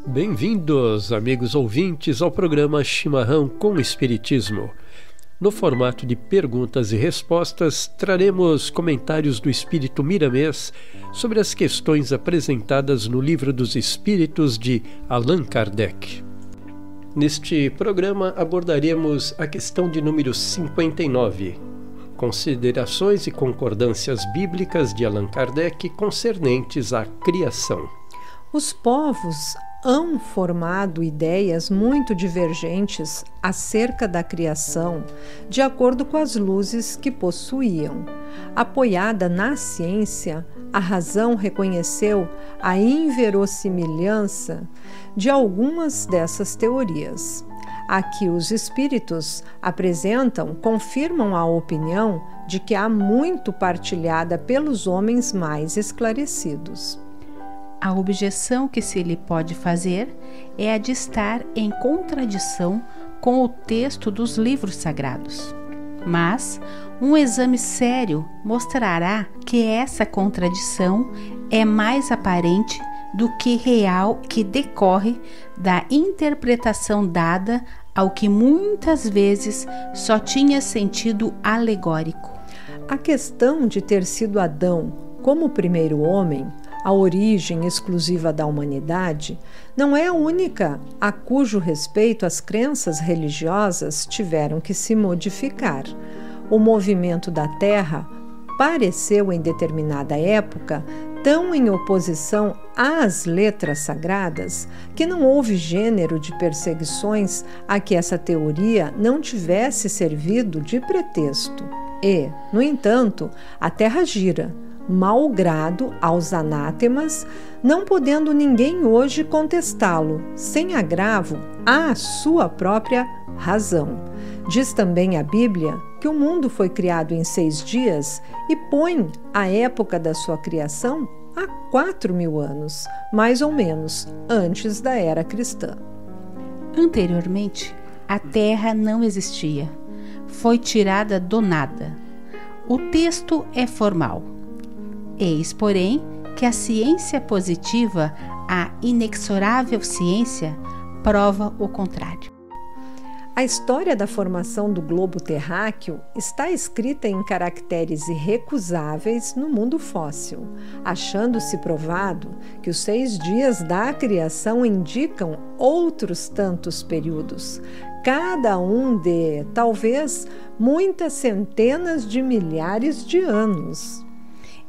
Bem-vindos, amigos ouvintes, ao programa Chimarrão com Espiritismo. No formato de perguntas e respostas, traremos comentários do Espírito Miramês sobre as questões apresentadas no Livro dos Espíritos de Allan Kardec. Neste programa abordaremos a questão de número 59, Considerações e concordâncias bíblicas de Allan Kardec concernentes à criação. Os povos hão formado ideias muito divergentes acerca da criação, de acordo com as luzes que possuíam. Apoiada na ciência, a razão reconheceu a inverossimilhança de algumas dessas teorias. Aqui os espíritos confirmam a opinião de que há muito partilhada pelos homens mais esclarecidos. A objeção que se lhe pode fazer é a de estar em contradição com o texto dos livros sagrados. Mas um exame sério mostrará que essa contradição é mais aparente do que real, que decorre da interpretação dada ao que muitas vezes só tinha sentido alegórico. A questão de ter sido Adão como o primeiro homem, a origem exclusiva da humanidade, não é a única a cujo respeito as crenças religiosas tiveram que se modificar. O movimento da Terra pareceu, em determinada época, tão em oposição às letras sagradas que não houve gênero de perseguições a que essa teoria não tivesse servido de pretexto. E, no entanto, a Terra gira, malgrado aos anátemas, não podendo ninguém hoje contestá-lo, sem agravo à sua própria razão. Diz também a Bíblia que o mundo foi criado em 6 dias e põe a época da sua criação há 4.000 anos, mais ou menos, antes da era cristã. Anteriormente, a Terra não existia. Foi tirada do nada. O texto é formal. Eis, porém, que a ciência positiva, a inexorável ciência, prova o contrário. A história da formação do globo terráqueo está escrita em caracteres irrecusáveis no mundo fóssil, achando-se provado que os 6 dias da criação indicam outros tantos períodos, cada um de, talvez, muitas centenas de milhares de anos.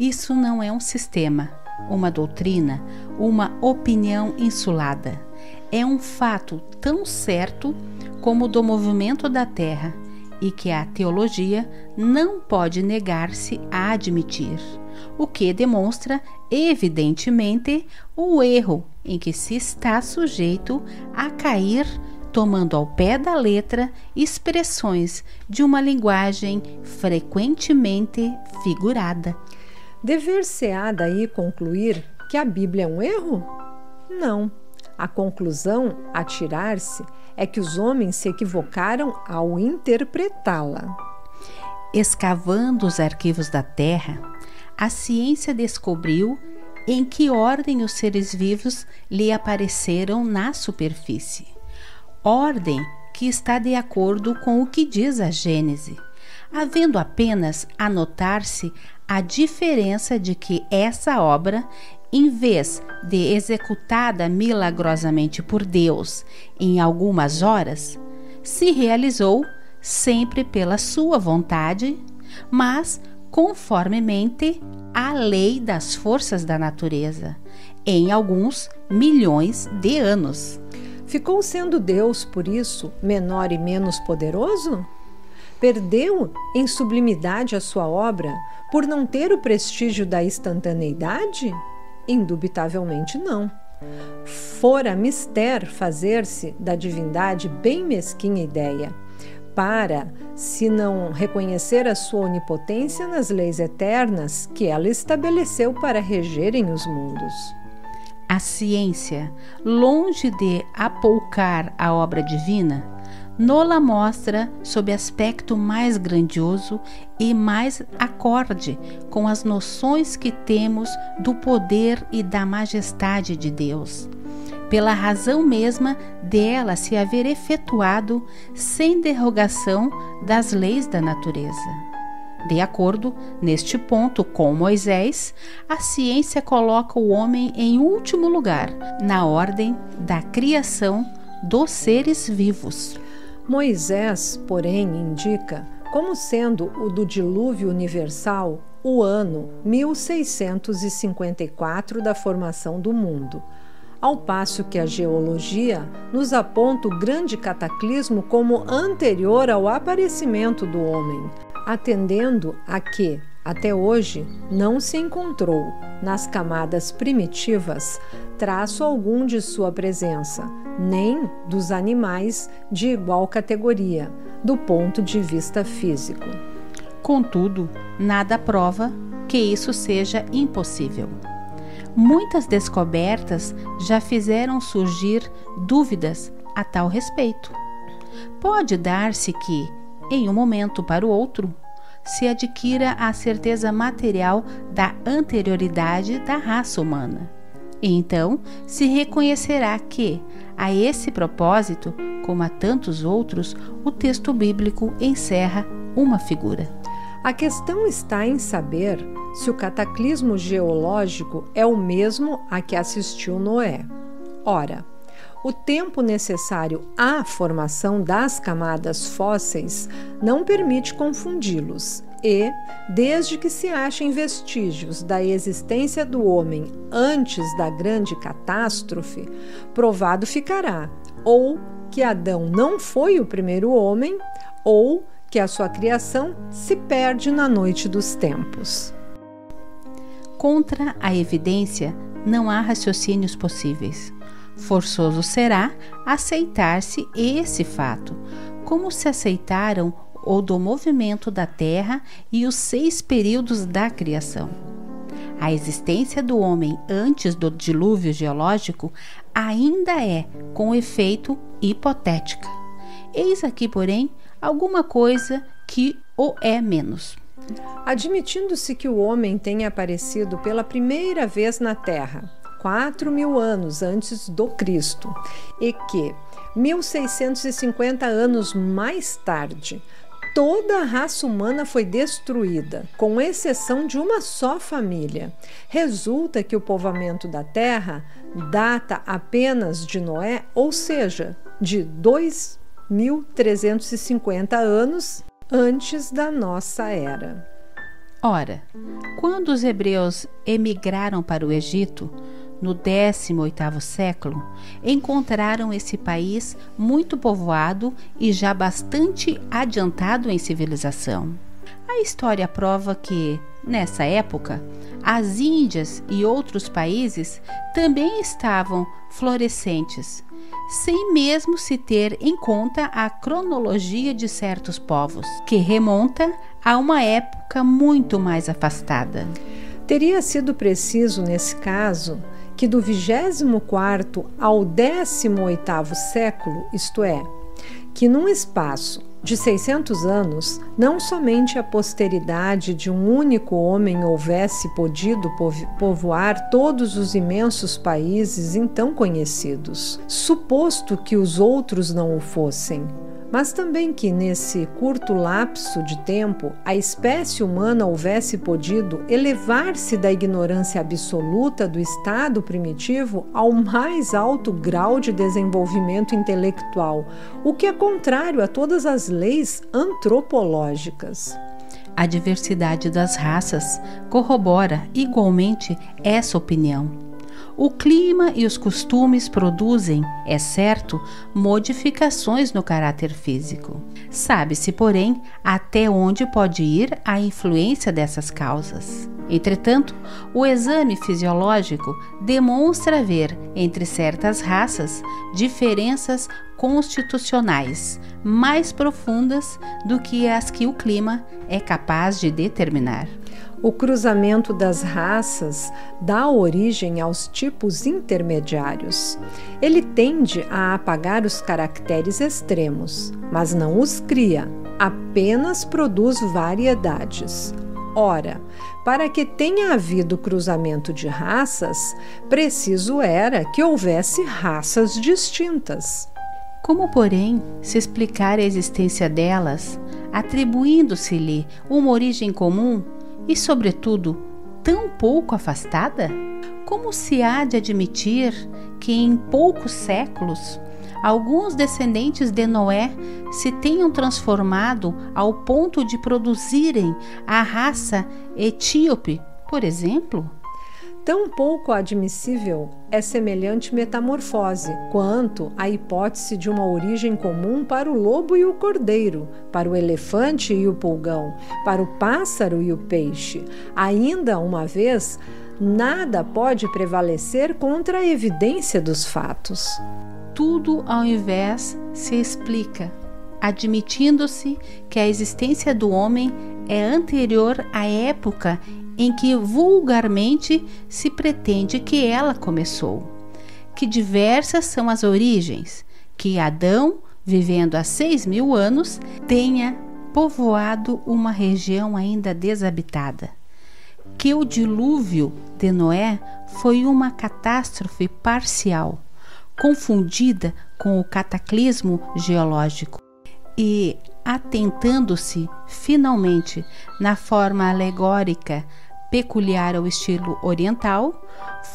Isso não é um sistema, uma doutrina, uma opinião insulada. É um fato tão certo como o do movimento da Terra e que a teologia não pode negar-se a admitir, o que demonstra, evidentemente, o erro em que se está sujeito a cair, tomando ao pé da letra expressões de uma linguagem frequentemente figurada. Dever-se-á daí concluir que a Bíblia é um erro? Não. A conclusão a tirar-se é que os homens se equivocaram ao interpretá-la. Escavando os arquivos da Terra, a ciência descobriu em que ordem os seres vivos lhe apareceram na superfície. Ordem que está de acordo com o que diz a Gênese, havendo apenas a notar-se a diferença de que essa obra, em vez de executada milagrosamente por Deus em algumas horas, se realizou sempre pela sua vontade, mas conformemente à lei das forças da natureza, em alguns milhões de anos. Ficou sendo Deus, por isso, menor e menos poderoso? Perdeu em sublimidade a sua obra por não ter o prestígio da instantaneidade? Indubitavelmente não. Fora mister fazer-se da divindade bem mesquinha ideia. para, se não reconhecer a sua onipotência nas leis eternas que ela estabeleceu para regerem os mundos. A ciência, longe de apoucar a obra divina, nola mostra sob aspecto mais grandioso e mais acorde com as noções que temos do poder e da majestade de Deus, pela razão mesma dela se haver efetuado sem derrogação das leis da natureza. De acordo, neste ponto, com Moisés, a ciência coloca o homem em último lugar, na ordem da criação dos seres vivos. Moisés, porém, indica como sendo o do dilúvio universal o ano 1654 da formação do mundo, ao passo que a geologia nos aponta o grande cataclismo como anterior ao aparecimento do homem, atendendo a que, até hoje, não se encontrou, nas camadas primitivas, traço algum de sua presença, nem dos animais de igual categoria, do ponto de vista físico. Contudo, nada prova que isso seja impossível. Muitas descobertas já fizeram surgir dúvidas a tal respeito. Pode dar-se que, em um momento para o outro, se adquira a certeza material da anterioridade da raça humana. E então se reconhecerá que, a esse propósito, como a tantos outros, o texto bíblico encerra uma figura. A questão está em saber se o cataclismo geológico é o mesmo a que assistiu Noé. Ora, o tempo necessário à formação das camadas fósseis não permite confundi-los e, desde que se achem vestígios da existência do homem antes da grande catástrofe, provado ficará ou que Adão não foi o primeiro homem ou que a sua criação se perde na noite dos tempos. Contra a evidência, não há raciocínios possíveis. Forçoso será aceitar-se esse fato, como se aceitaram o do movimento da Terra e os 6 períodos da criação. A existência do homem antes do dilúvio geológico ainda é, com efeito, hipotética. Eis aqui, porém, alguma coisa que o é menos. Admitindo-se que o homem tenha aparecido pela primeira vez na Terra, 4.000 anos antes do Cristo, e que, 1.650 anos mais tarde, toda a raça humana foi destruída, com exceção de uma só família. Resulta que o povoamento da Terra data apenas de Noé, ou seja, de 2.350 anos antes da nossa era. Ora, quando os hebreus emigraram para o Egito, no 18º século, encontraram esse país muito povoado e já bastante adiantado em civilização. A história prova que, nessa época, as Índias e outros países também estavam florescentes, sem mesmo se ter em conta a cronologia de certos povos, que remonta a uma época muito mais afastada. Teria sido preciso, nesse caso, que do 24º ao 18º século, isto é, que num espaço de 600 anos, não somente a posteridade de um único homem houvesse podido povoar todos os imensos países então conhecidos, suposto que os outros não o fossem, mas também que, nesse curto lapso de tempo, a espécie humana houvesse podido elevar-se da ignorância absoluta do estado primitivo ao mais alto grau de desenvolvimento intelectual, o que é contrário a todas as leis antropológicas. A diversidade das raças corrobora igualmente essa opinião. O clima e os costumes produzem, é certo, modificações no caráter físico. Sabe-se, porém, até onde pode ir a influência dessas causas. Entretanto, o exame fisiológico demonstra haver, entre certas raças, diferenças constitucionais mais profundas do que as que o clima é capaz de determinar. O cruzamento das raças dá origem aos tipos intermediários. Ele tende a apagar os caracteres extremos, mas não os cria, apenas produz variedades. Ora, para que tenha havido cruzamento de raças, preciso era que houvesse raças distintas. Como, porém, se explicar a existência delas, atribuindo-se-lhe uma origem comum e, sobretudo, tão pouco afastada? Como se há de admitir que em poucos séculos alguns descendentes de Noé se tenham transformado ao ponto de produzirem a raça etíope, por exemplo? Tão pouco admissível é semelhante metamorfose quanto a hipótese de uma origem comum para o lobo e o cordeiro, para o elefante e o pulgão, para o pássaro e o peixe. Ainda uma vez, nada pode prevalecer contra a evidência dos fatos. Tudo, ao invés, se explica, admitindo-se que a existência do homem é anterior à época em que vulgarmente se pretende que ela começou. Que diversas são as origens, que Adão, vivendo há 6.000 anos, tenha povoado uma região ainda desabitada. Que o dilúvio de Noé foi uma catástrofe parcial, confundida com o cataclismo geológico, e atentando-se finalmente na forma alegórica peculiar ao estilo oriental,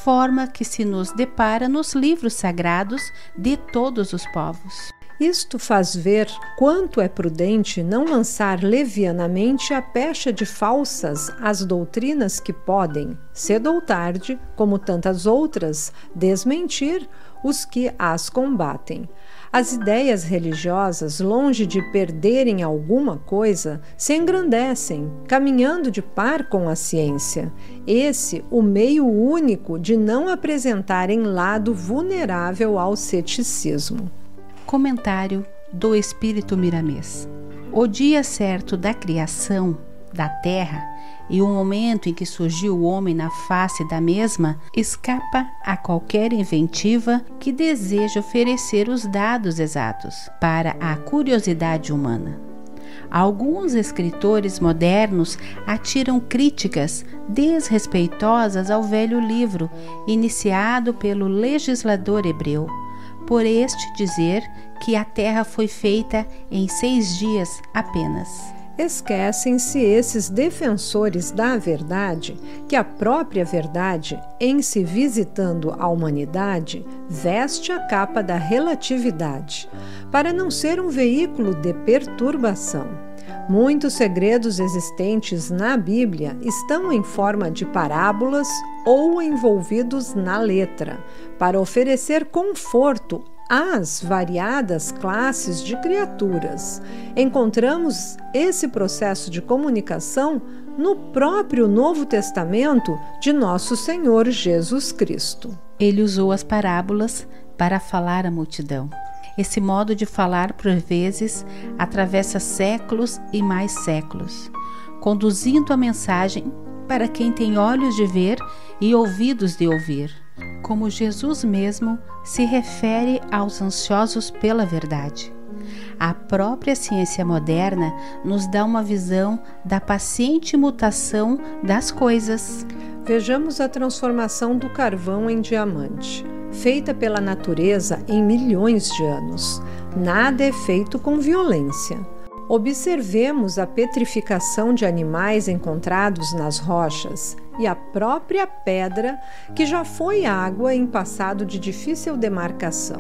forma que se nos depara nos livros sagrados de todos os povos. Isto faz ver quanto é prudente não lançar levianamente a pecha de falsas às doutrinas que podem, cedo ou tarde, como tantas outras, desmentir os que as combatem. As ideias religiosas, longe de perderem alguma coisa, se engrandecem, caminhando de par com a ciência. Esse o meio único de não apresentarem lado vulnerável ao ceticismo. Comentário do Espírito Miramês. O dia certo da criação da Terra e o momento em que surgiu o homem na face da mesma escapa a qualquer inventiva que deseje oferecer os dados exatos para a curiosidade humana. Alguns escritores modernos atiram críticas desrespeitosas ao velho livro, iniciado pelo legislador hebreu, por este dizer que a terra foi feita em 6 dias apenas. Esquecem-se esses defensores da verdade que a própria verdade, em se visitando a humanidade, veste a capa da relatividade, para não ser um veículo de perturbação. Muitos segredos existentes na Bíblia estão em forma de parábolas ou envolvidos na letra, para oferecer conforto às variadas classes de criaturas. Encontramos esse processo de comunicação no próprio Novo Testamento de Nosso Senhor Jesus Cristo. Ele usou as parábolas para falar à multidão. Esse modo de falar, por vezes, atravessa séculos e mais séculos, conduzindo a mensagem para quem tem olhos de ver e ouvidos de ouvir, como Jesus mesmo se refere aos ansiosos pela verdade. A própria ciência moderna nos dá uma visão da paciente mutação das coisas. Vejamos a transformação do carvão em diamante, feita pela natureza em milhões de anos. Nada é feito com violência. Observemos a petrificação de animais encontrados nas rochas e a própria pedra, que já foi água em passado de difícil demarcação.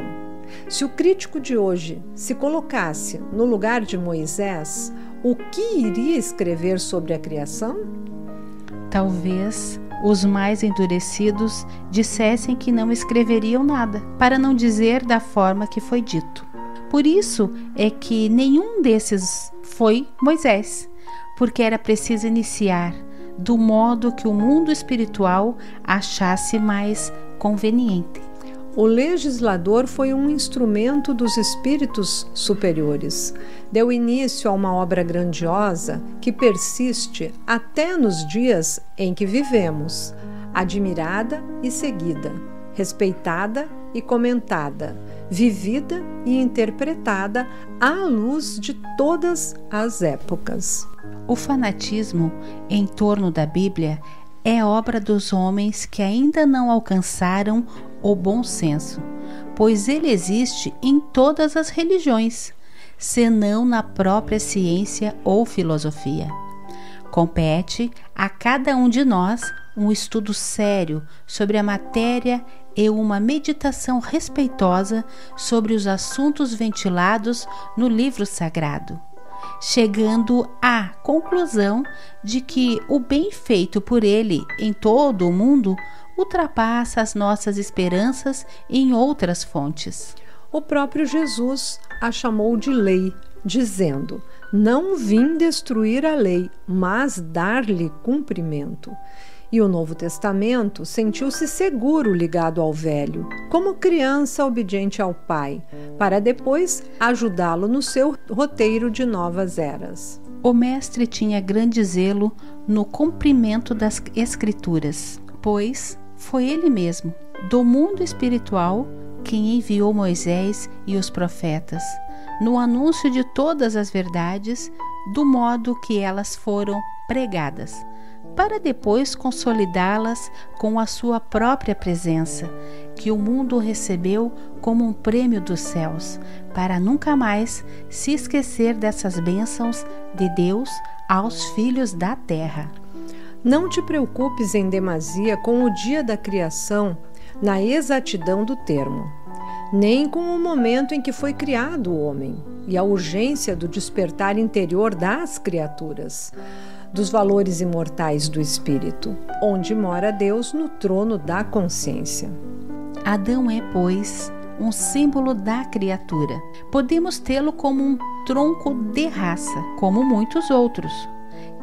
Se o crítico de hoje se colocasse no lugar de Moisés, o que iria escrever sobre a criação? Talvez os mais endurecidos dissessem que não escreveriam nada, para não dizer da forma que foi dito. Por isso é que nenhum desses foi Moisés, porque era preciso iniciar do modo que o mundo espiritual achasse mais conveniente. O legislador foi um instrumento dos espíritos superiores. Deu início a uma obra grandiosa que persiste até nos dias em que vivemos, admirada e seguida, respeitada e comentada, vivida e interpretada à luz de todas as épocas. O fanatismo em torno da Bíblia é obra dos homens que ainda não alcançaram o bom senso, pois ele existe em todas as religiões, senão na própria ciência ou filosofia. Compete a cada um de nós um estudo sério sobre a matéria e uma meditação respeitosa sobre os assuntos ventilados no livro sagrado, chegando à conclusão de que o bem feito por ele em todo o mundo ultrapassa as nossas esperanças em outras fontes. O próprio Jesus a chamou de lei, dizendo: "Não vim destruir a lei, mas dar-lhe cumprimento." E o Novo Testamento sentiu-se seguro ligado ao Velho, como criança obediente ao Pai, para depois ajudá-lo no seu roteiro de novas eras. O Mestre tinha grande zelo no cumprimento das Escrituras, pois foi ele mesmo, do mundo espiritual, quem enviou Moisés e os profetas, no anúncio de todas as verdades, do modo que elas foram pregadas, para depois consolidá-las com a sua própria presença, que o mundo recebeu como um prêmio dos céus, para nunca mais se esquecer dessas bênçãos de Deus aos filhos da terra. Não te preocupes em demasia com o dia da criação, na exatidão do termo, nem com o momento em que foi criado o homem e a urgência do despertar interior das criaturas, dos valores imortais do espírito, onde mora Deus no trono da consciência. Adão é, pois, um símbolo da criatura. Podemos tê-lo como um tronco de raça, como muitos outros.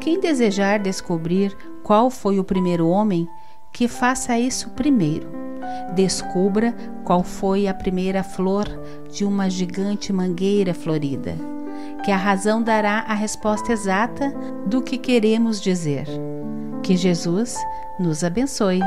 Quem desejar descobrir qual foi o primeiro homem, que faça isso primeiro. Descubra qual foi a primeira flor de uma gigante mangueira florida, que a razão dará a resposta exata do que queremos dizer. Que Jesus nos abençoe.